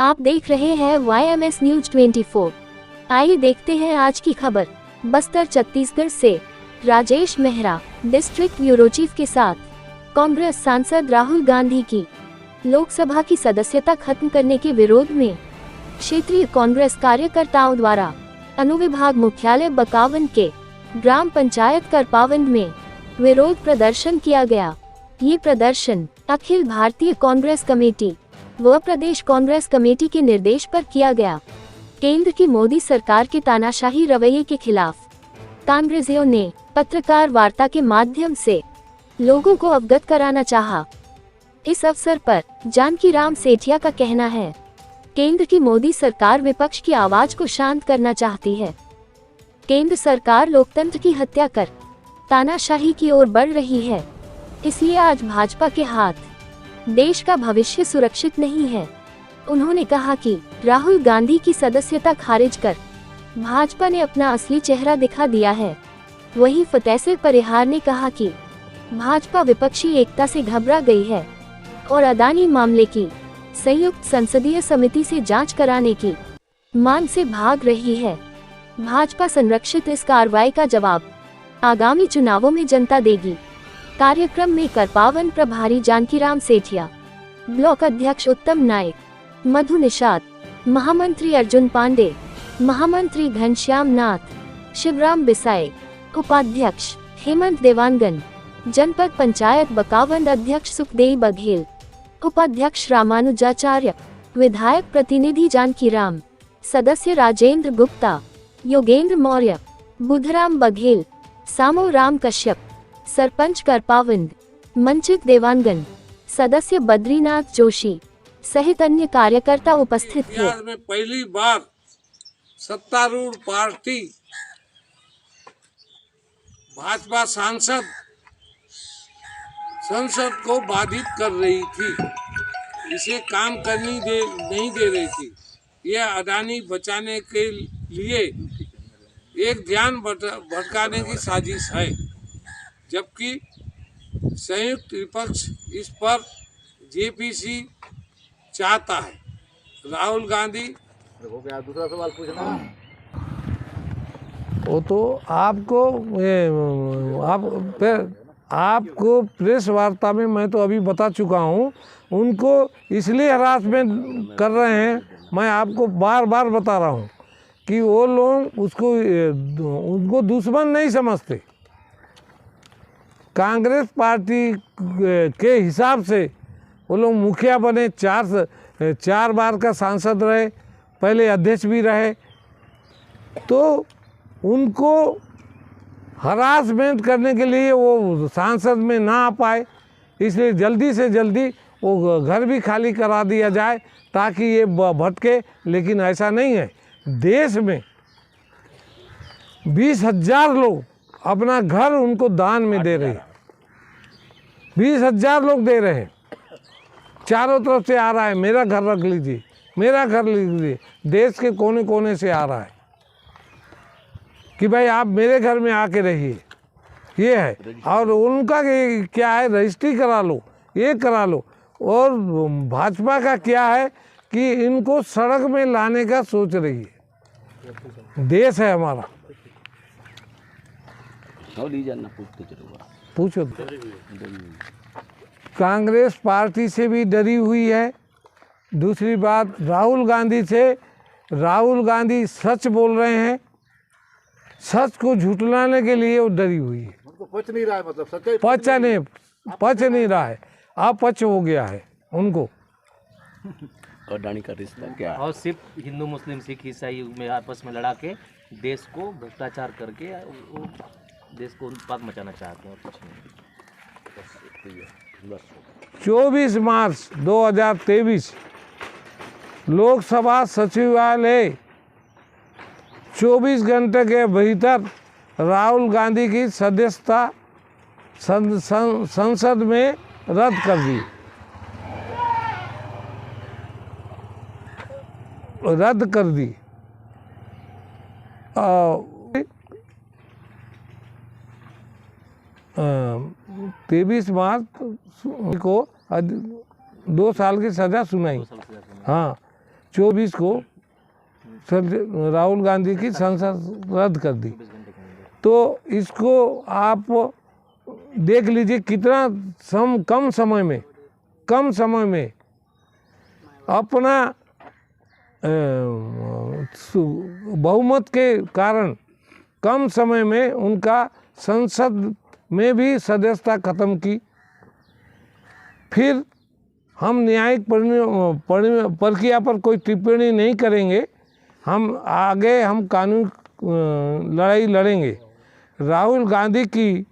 आप देख रहे हैं YMS न्यूज 24। आइए देखते हैं आज की खबर। बस्तर छत्तीसगढ़ से Rajesh Mehra district bureau chief के साथ कांग्रेस सांसद राहुल गांधी की लोकसभा की सदस्यता खत्म करने के विरोध में क्षेत्रीय कांग्रेस कार्यकर्ताओं द्वारा अनुविभाग मुख्यालय बकावंड के ग्राम पंचायत करपावंड में विरोध प्रदर्शन किया गया। ये प्रदर्शन अखिल भारतीय कांग्रेस कमेटी व प्रदेश कांग्रेस कमेटी के निर्देश पर किया गया। केंद्र की मोदी सरकार के तानाशाही रवैये के खिलाफ कांग्रेसियों ने पत्रकार वार्ता के माध्यम से लोगों को अवगत कराना चाहा। इस अवसर पर जानकी राम सेठिया का कहना है, केंद्र की मोदी सरकार विपक्ष की आवाज को शांत करना चाहती है। केंद्र सरकार लोकतंत्र की हत्या कर तानाशाही की ओर बढ़ रही है, इसलिए आज भाजपा के हाथ देश का भविष्य सुरक्षित नहीं है। उन्होंने कहा कि राहुल गांधी की सदस्यता खारिज कर भाजपा ने अपना असली चेहरा दिखा दिया है। वहीं फतेहसिंह परिहार ने कहा कि भाजपा विपक्षी एकता से घबरा गई है और अदानी मामले की संयुक्त संसदीय समिति से जांच कराने की मांग से भाग रही है। भाजपा संरक्षित इस कार्रवाई का जवाब आगामी चुनावों में जनता देगी। कार्यक्रम में करपावन प्रभारी जानकी राम सेठिया, ब्लॉक अध्यक्ष उत्तम नायक, मधु निषाद, महामंत्री अर्जुन पांडे, महामंत्री घनश्याम नाथ, शिवराम बिसाई, उपाध्यक्ष हेमंत देवांगन, जनपद पंचायत बकावंड अध्यक्ष सुखदेव बघेल, उपाध्यक्ष रामानुजाचार्य, विधायक प्रतिनिधि जानकी राम, सदस्य राजेंद्र गुप्ता, योगेंद्र मौर्य, बुधराम बघेल, सामो राम कश्यप, सरपंच करपावंड मंचित देवांगन, सदस्य बद्रीनाथ जोशी सहित अन्य कार्यकर्ता उपस्थित थे। में पहली बार सत्तारूढ़ पार्टी भाजपा सांसद संसद को बाधित कर रही थी, इसे काम करनी नहीं दे रही थी। यह अडानी बचाने के लिए एक ध्यान भटकाने की साजिश है, जबकि संयुक्त विपक्ष इस पर जेपीसी चाहता है। राहुल गांधी दूसरा सवाल पूछना वो तो आपको प्रेस वार्ता में मैं तो अभी बता चुका हूँ। उनको इसलिए हरासमेंट कर रहे हैं, मैं आपको बार बार बता रहा हूँ कि वो लोग उनको दुश्मन नहीं समझते। कांग्रेस पार्टी के हिसाब से वो लोग मुखिया बने, चार बार का सांसद रहे, पहले अध्यक्ष भी रहे, तो उनको हरासमेंट करने के लिए वो सांसद में ना आ पाए, इसलिए जल्दी से जल्दी वो घर भी खाली करा दिया जाए ताकि ये भटके। लेकिन ऐसा नहीं है। देश में 20,000 लोग अपना घर उनको दान में दे रहे हैं, 20,000 लोग दे रहे हैं। चारों तरफ से आ रहा है, मेरा घर रख लीजिए, मेरा घर लिख लीजिए। देश के कोने कोने से आ रहा है कि भाई आप मेरे घर में आके रहिए, ये है। और उनका क्या है, रजिस्ट्री करा लो, ये करा लो। और भाजपा का क्या है कि इनको सड़क में लाने का सोच रही है। देश है हमारा। पूछो। कांग्रेस पार्टी से भी डरी हुई है। दूसरी बात, राहुल गांधी से, राहुल गांधी सच बोल रहे हैं, सच को झुठलाने के लिए वो डरी हुई है। उनको पच नहीं रहा है, मतलब सच्चाई पच नहीं रहा है, अपच हो गया है उनको। और डानी का रिश्ता क्या है? और सिर्फ हिंदू मुस्लिम सिख ईसाई में आपस में लड़ा के देश को भ्रष्टाचार करके वो देश को उत्पाद मचाना चाहते हैं, और कुछ नहीं। 24 मार्च 2023 लोकसभा सचिवालय 24 घंटे के भीतर राहुल गांधी की सदस्यता संसद में रद्द कर दी। रद्द कर दी। 23 मार्च को 2 साल की सज़ा सुनाई। हाँ, 24 को राहुल गांधी की संसद रद्द कर दी। तो इसको आप देख लीजिए कितना कम समय में अपना बहुमत के कारण कम समय में उनका संसद में भी सदस्यता खत्म की। फिर हम न्यायिक प्रक्रिया पर कोई टिप्पणी नहीं करेंगे, हम कानून लड़ाई लड़ेंगे। राहुल गांधी की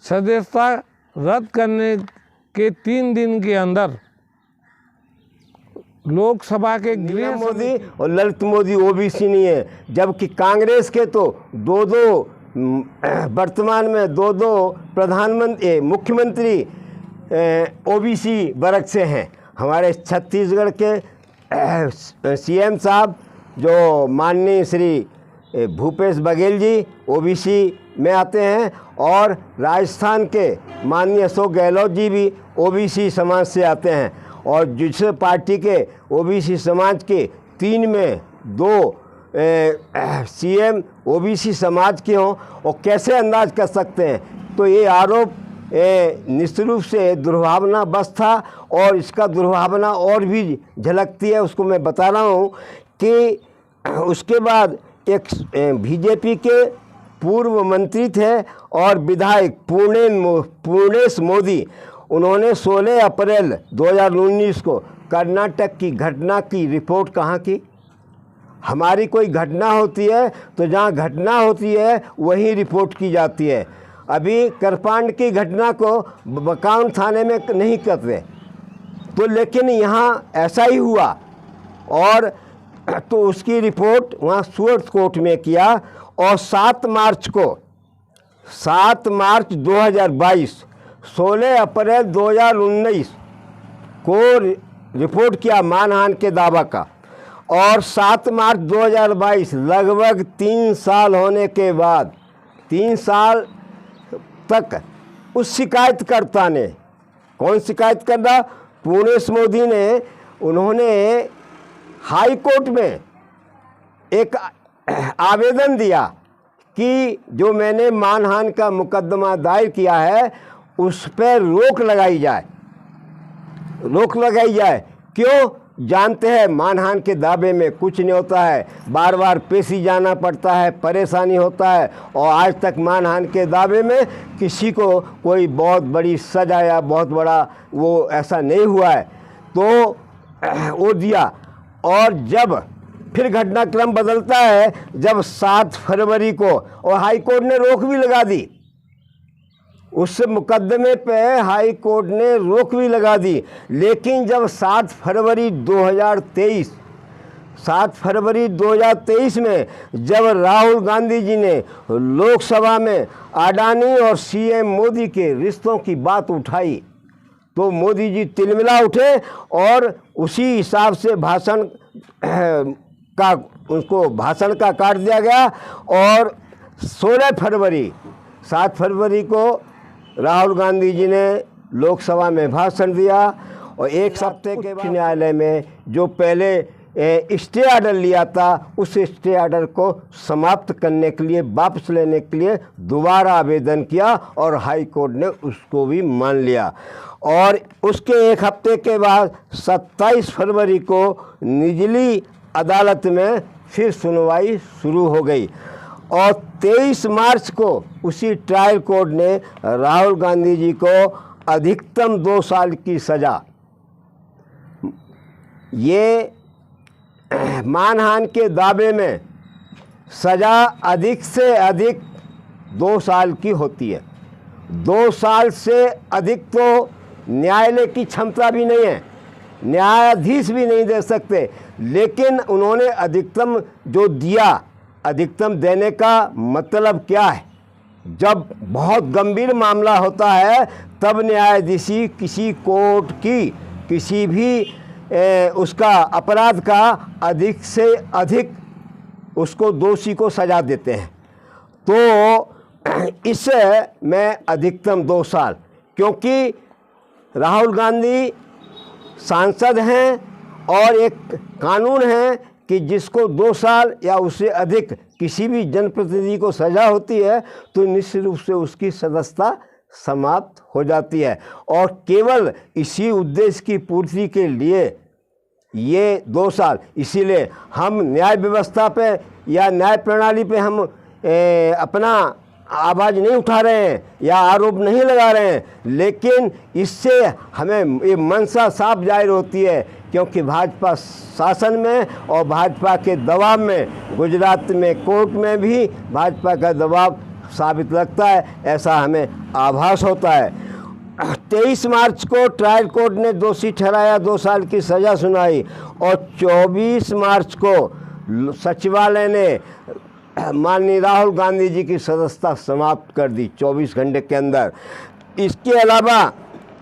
सदस्यता रद्द करने के 3 दिन के अंदर लोकसभा के गृह मोदी और ललित मोदी ओबीसी नहीं है, जबकि कांग्रेस के तो वर्तमान में दो प्रधानमंत्री मुख्यमंत्री ओबीसी वर्ग से हैं। हमारे छत्तीसगढ़ के सीएम साहब जो माननीय श्री भूपेश बघेल जी ओबीसी में आते हैं, और राजस्थान के माननीय अशोक गहलोत जी भी ओबीसी समाज से आते हैं। और जिस पार्टी के ओबीसी समाज के 3 में 2 सीएम ओबीसी समाज के हों, और कैसे अंदाज कर सकते हैं। तो ये आरोप निश्चित रूप से दुर्भावना बस था, और इसका दुर्भावना और भी झलकती है। उसको मैं बता रहा हूँ कि उसके बाद एक बीजेपी के पूर्व मंत्री थे और विधायक पूर्णेश मोदी, उन्होंने 16 अप्रैल 2019 को कर्नाटक की घटना की रिपोर्ट कहाँ की। हमारी कोई घटना होती है तो जहाँ घटना होती है वहीं रिपोर्ट की जाती है। अभी करपांड की घटना को बकाउन थाने में नहीं करते, तो लेकिन यहाँ ऐसा ही हुआ, और तो उसकी रिपोर्ट वहाँ सूरत कोर्ट में किया। और 7 मार्च 2022, 16 अप्रैल 2019 को रिपोर्ट किया मानहानि के दावा का, और 7 मार्च 2022 लगभग 3 साल होने के बाद 3 साल तक उस शिकायतकर्ता ने, कौन शिकायत करता, पूर्णेश मोदी ने, उन्होंने हाई कोर्ट में एक आवेदन दिया कि जो मैंने मानहानि का मुकदमा दायर किया है उस पर रोक लगाई जाए। क्यों? जानते हैं मानहानि के दावे में कुछ नहीं होता है, बार बार पेशी जाना पड़ता है, परेशानी होता है, और आज तक मानहानि के दावे में किसी को कोई बहुत बड़ी सजा या बहुत बड़ा वो ऐसा नहीं हुआ है। तो वो दिया, और जब फिर घटनाक्रम बदलता है, जब 7 फरवरी को, और हाई कोर्ट ने रोक भी लगा दी, उस मुकदमे पे हाई कोर्ट ने रोक भी लगा दी। लेकिन जब 7 फरवरी 2023 में जब राहुल गांधी जी ने लोकसभा में अडानी और सीएम मोदी के रिश्तों की बात उठाई, तो मोदी जी तिलमिला उठे, और उसी हिसाब से भाषण का काट दिया गया। और 7 फरवरी को राहुल गांधी जी ने लोकसभा में भाषण दिया, और एक हफ्ते के बाद न्यायालय में जो पहले स्टे ऑर्डर लिया था, उस स्टे ऑर्डर को समाप्त करने के लिए, वापस लेने के लिए दोबारा आवेदन किया, और हाई कोर्ट ने उसको भी मान लिया। और उसके एक हफ्ते के बाद 27 फरवरी को निचली अदालत में फिर सुनवाई शुरू हो गई, और 23 मार्च को उसी ट्रायल कोर्ट ने राहुल गांधी जी को अधिकतम 2 साल की सज़ा, ये मानहानि के दावे में सज़ा अधिक से अधिक 2 साल की होती है। 2 साल से अधिक तो न्यायालय की क्षमता भी नहीं है, न्यायाधीश भी नहीं दे सकते। लेकिन उन्होंने अधिकतम जो दिया, अधिकतम देने का मतलब क्या है? जब बहुत गंभीर मामला होता है तब न्यायाधीश किसी कोर्ट की किसी भी उसका अपराध का अधिक से अधिक उसको दोषी को सज़ा देते हैं। तो इससे मैं अधिकतम 2 साल, क्योंकि राहुल गांधी सांसद हैं और एक कानून है कि जिसको 2 साल या उससे अधिक किसी भी जनप्रतिनिधि को सज़ा होती है तो निश्चित रूप से उसकी सदस्यता समाप्त हो जाती है। और केवल इसी उद्देश्य की पूर्ति के लिए ये 2 साल, इसीलिए हम न्याय व्यवस्था पे या न्याय प्रणाली पे हम अपना आवाज़ नहीं उठा रहे हैं या आरोप नहीं लगा रहे हैं, लेकिन इससे हमें ये मंशा साफ जाहिर होती है क्योंकि भाजपा शासन में और भाजपा के दबाव में गुजरात में कोर्ट में भी भाजपा का दबाव साबित लगता है, ऐसा हमें आभास होता है। 23 मार्च को ट्रायल कोर्ट ने दोषी ठहराया, 2 साल की सज़ा सुनाई और 24 मार्च को सचिवालय ने माननीय राहुल गांधी जी की सदस्यता समाप्त कर दी 24 घंटे के अंदर। इसके अलावा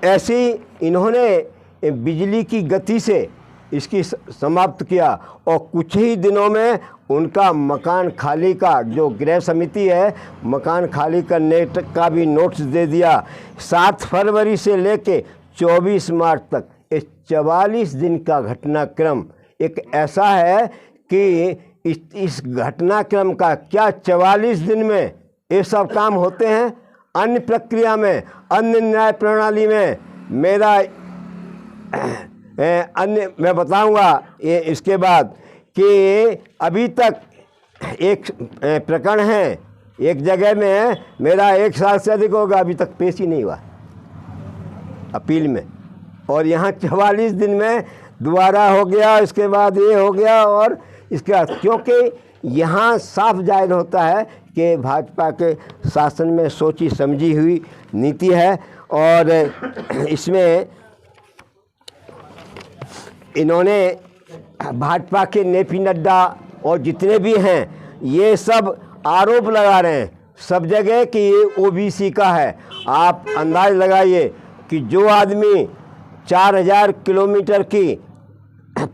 ऐसी इन्होंने बिजली की गति से इसकी समाप्त किया और कुछ ही दिनों में उनका मकान खाली का जो गृह समिति है मकान खाली करने का भी नोटिस दे दिया। 7 फरवरी से लेके 24 मार्च तक ये 44 दिन का घटनाक्रम एक ऐसा है कि इस घटनाक्रम का क्या 44 दिन में ये सब काम होते हैं। अन्य प्रक्रिया में, अन्य न्याय प्रणाली में मेरा अन्य मैं बताऊंगा ये इसके बाद कि अभी तक एक प्रकरण है एक जगह में मेरा 1 साल से अधिक होगा, अभी तक पेश ही नहीं हुआ अपील में, और यहाँ 44 दिन में दोबारा हो गया, इसके बाद ये हो गया और इसके बाद, क्योंकि यहाँ साफ जाहिर होता है कि भाजपा के शासन में सोची समझी हुई नीति है। और इसमें इन्होंने भाजपा के जेपी नड्डा और जितने भी हैं ये सब आरोप लगा रहे हैं सब जगह कि ये ओबीसी का है। आप अंदाज लगाइए कि जो आदमी 4000 किलोमीटर की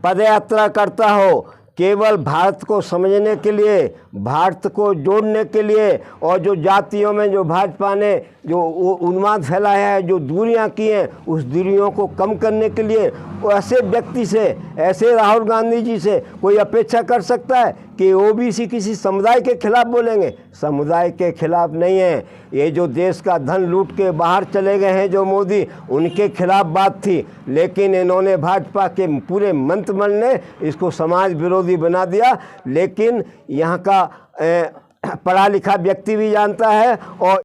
पदयात्रा करता हो केवल भारत को समझने के लिए, भारत को जोड़ने के लिए, और जो जातियों में जो भाजपा ने जो उन्माद फैलाया है, जो दूरियां की हैं, उस दूरियों को कम करने के लिए ऐसे व्यक्ति से, ऐसे राहुल गांधी जी से कोई अपेक्षा कर सकता है कि ओबीसी किसी समुदाय के खिलाफ बोलेंगे? समुदाय के खिलाफ नहीं है। ये जो देश का धन लूट के बाहर चले गए हैं जो मोदी, उनके खिलाफ बात थी, लेकिन इन्होंने भाजपा के पूरे मंत्रिमंडल ने इसको समाज विरोधी बना दिया। लेकिन यहाँ का पढ़ा लिखा व्यक्ति भी जानता है और